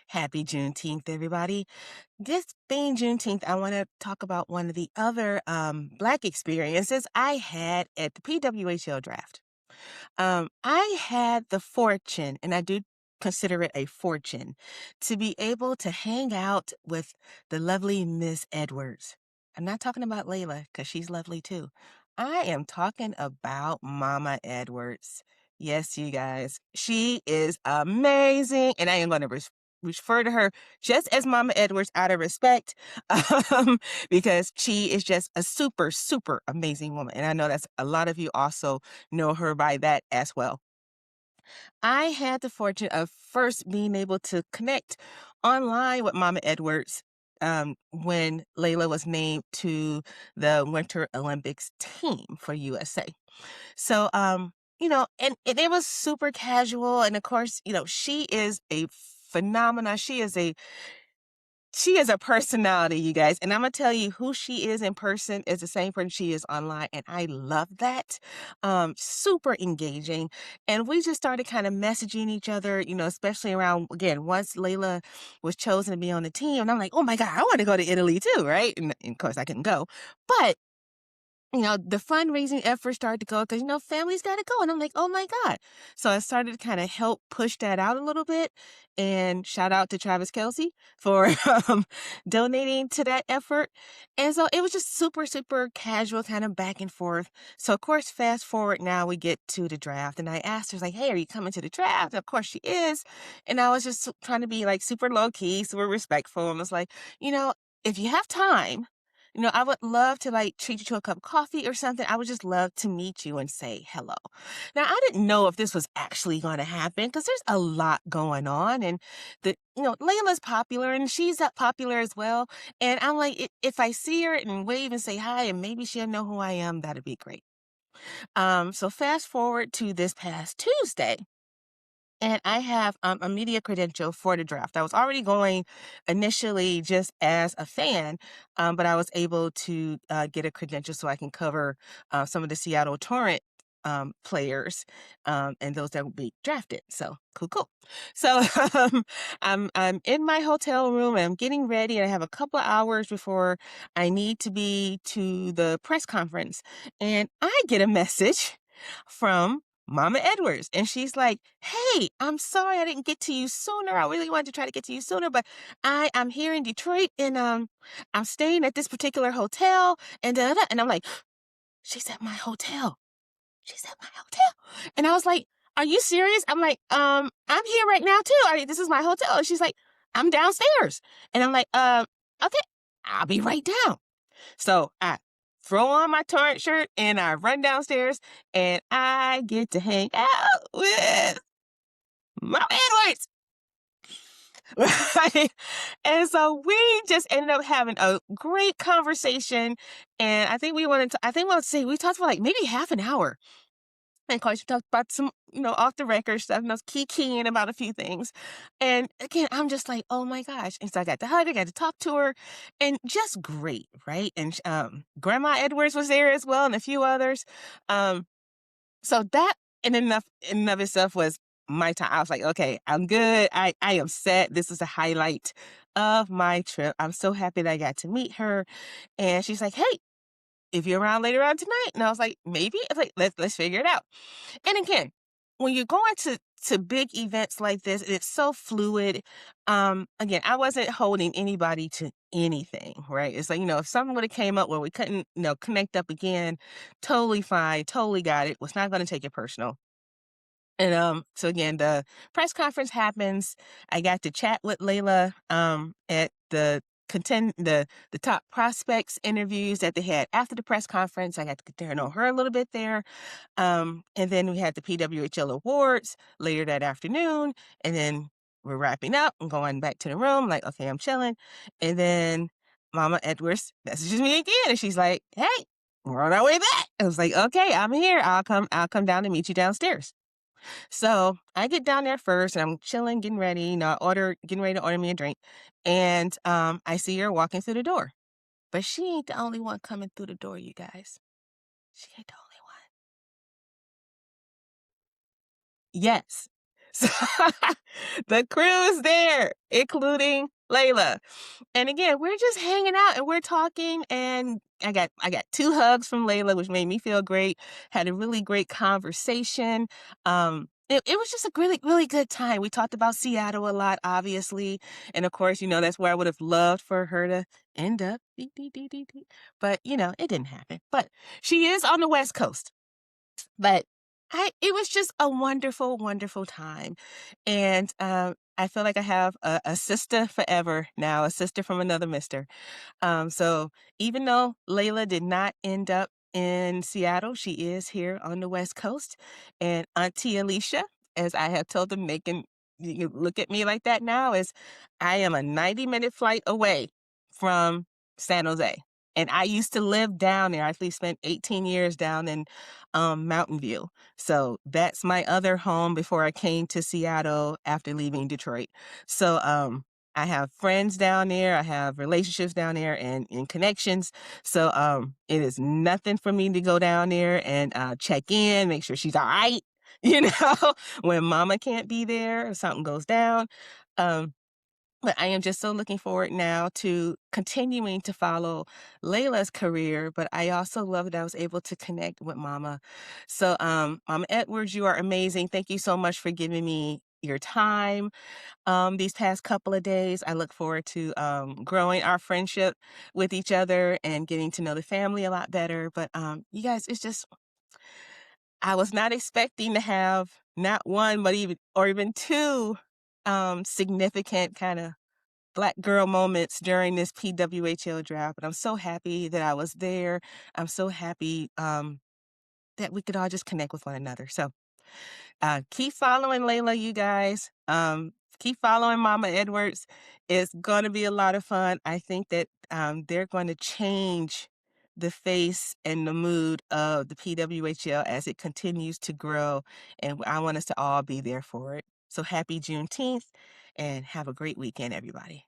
Happy Juneteenth, everybody. This being Juneteenth, I want to talk about one of the other Black experiences I had at the PWHL draft. I had the fortune, and I do consider it a fortune, to be able to hang out with the lovely Miss Edwards. I'm not talking about Layla, because she's lovely too. I am talking about Mama Edwards. Yes, you guys, she is amazing, and I am going to refer to her just as Mama Edwards out of respect, um, because she is just a super, super amazing woman. And I know that's a lot of you also know her by that as well. I had the fortune of first being able to connect online with Mama Edwards when Layla was named to the Winter Olympics team for USA. So, and it was super casual. And of course, she is a phenomena. She is a personality, you guys, and Imma tell you who she is in person is the same person she is online, and I love that. Super engaging, and we just started kinda messaging each other, especially around again, once Layla was chosen to be on the team, and I'm like, "Oh my god, I wanna go to Italy too," right? And of course I couldn't go, but the fundraising effort started to go because, families got to go. And I'm like, oh my God. So I started to kind of help push that out a little bit. And shout out to Travis Kelsey for donating to that effort. And so it was just super, super casual, kind of back and forth. So, of course, fast forward now, we get to the draft. And I asked her, like, hey, are you coming to the draft? Of course she is. And I was just trying to be like super low key, super respectful. And was like, you know, if you have time, I would love to like treat you to a cup of coffee or something. I would just love to meet you and say hello. Now, I didn't know if this was actually going to happen because there's a lot going on, and Layla's popular and she's popular as well. And I'm like, if I see her and wave and say hi, and maybe she'll know who I am, that'd be great. So fast forward to this past Tuesday. And I have a media credential for the draft. I was already going initially just as a fan, but I was able to get a credential so I can cover some of the Seattle Torrent players and those that will be drafted. So cool, cool. So I'm in my hotel room and I'm getting ready, and I have a couple of hours before I need to be to the press conference, and I get a message from Mama Edwards. And she's like, hey, I'm sorry I didn't get to you sooner. I really wanted to try to get to you sooner, but I'm here in Detroit, and I'm staying at this particular hotel, and and I'm like, she's at my hotel. She's at my hotel. And I was like, are you serious? I'm like, I'm here right now too. This is my hotel. And she's like, I'm downstairs. And I'm like, okay, I'll be right down. So I throw on my torrent shirt and I run downstairs, and I get to hang out with my Edwards. Right? And so we just ended up having a great conversation. And I think we talked for like maybe half an hour. And of course, we talked about some, off the record stuff, and I was keying about a few things. And again, I'm just like, oh my gosh. And so I got to hug her, got to talk to her, and just great, right? And Grandma Edwards was there as well, and a few others. Um, so that in and of itself was my time. I was like, okay, I'm good. I am set. This is a highlight of my trip. I'm so happy that I got to meet her. And she's like, hey, if you're around later on tonight. And I was like, maybe. I was like, let's figure it out. And again, when you're going to big events like this, it's so fluid. Again, I wasn't holding anybody to anything, right? It's like, if something would have came up where we couldn't, connect up again, totally fine, totally got it. Was not going to take it personal. And so again, the press conference happens. I got to chat with Layla at the top prospects interviews that they had after the press conference. I got to get to know her a little bit there. And then we had the PWHL Awards later that afternoon. And then we're wrapping up and going back to the room, like, okay, I'm chilling. And then Mama Edwards messages me again, and she's like, hey, we're on our way back. I was like, okay, I'm here. I'll come down and meet you downstairs. So I get down there first, and I'm chilling, getting ready, getting ready to order me a drink. And I see her walking through the door. But she ain't the only one coming through the door, you guys. She ain't the only one. Yes. So the crew is there, including Layla. And again, we're just hanging out and we're talking, and I got 2 hugs from Layla, which made me feel great. Had a really great conversation. It was just a really, really good time. We talked about Seattle a lot, obviously, and of course, that's where I would have loved for her to end up. Dee, dee, dee, dee, dee. But, it didn't happen. But she is on the West Coast. But it was just a wonderful, wonderful time. And I feel like I have a sister forever now, a sister from another mister. So even though Layla did not end up in Seattle, she is here on the West Coast. And Auntie Alicia, as I have told them, they can you look at me like that now, is I am a 90-minute flight away from San Jose. And I used to live down there. I actually spent 18 years down in Mountain View. So that's my other home before I came to Seattle after leaving Detroit. So I have friends down there. I have relationships down there and connections. So it is nothing for me to go down there and check in, make sure she's all right. You know, when mama can't be there or something goes down. Um, but I am just so looking forward now to continuing to follow Layla's career, but I also love that I was able to connect with Mama. So, Mama Edwards, you are amazing. Thank you so much for giving me your time these past couple of days. I look forward to growing our friendship with each other and getting to know the family a lot better. But you guys, it's just I was not expecting to have not one, but even two significant kind of Black girl moments during this PWHL draft, but I'm so happy that I was there. I'm so happy, that we could all just connect with one another. So, keep following Layla, you guys. Keep following Mama Edwards. It's gonna be a lot of fun. I think that, they're going to change the face and the mood of the PWHL as it continues to grow, and I want us to all be there for it. So happy Juneteenth, and have a great weekend, everybody.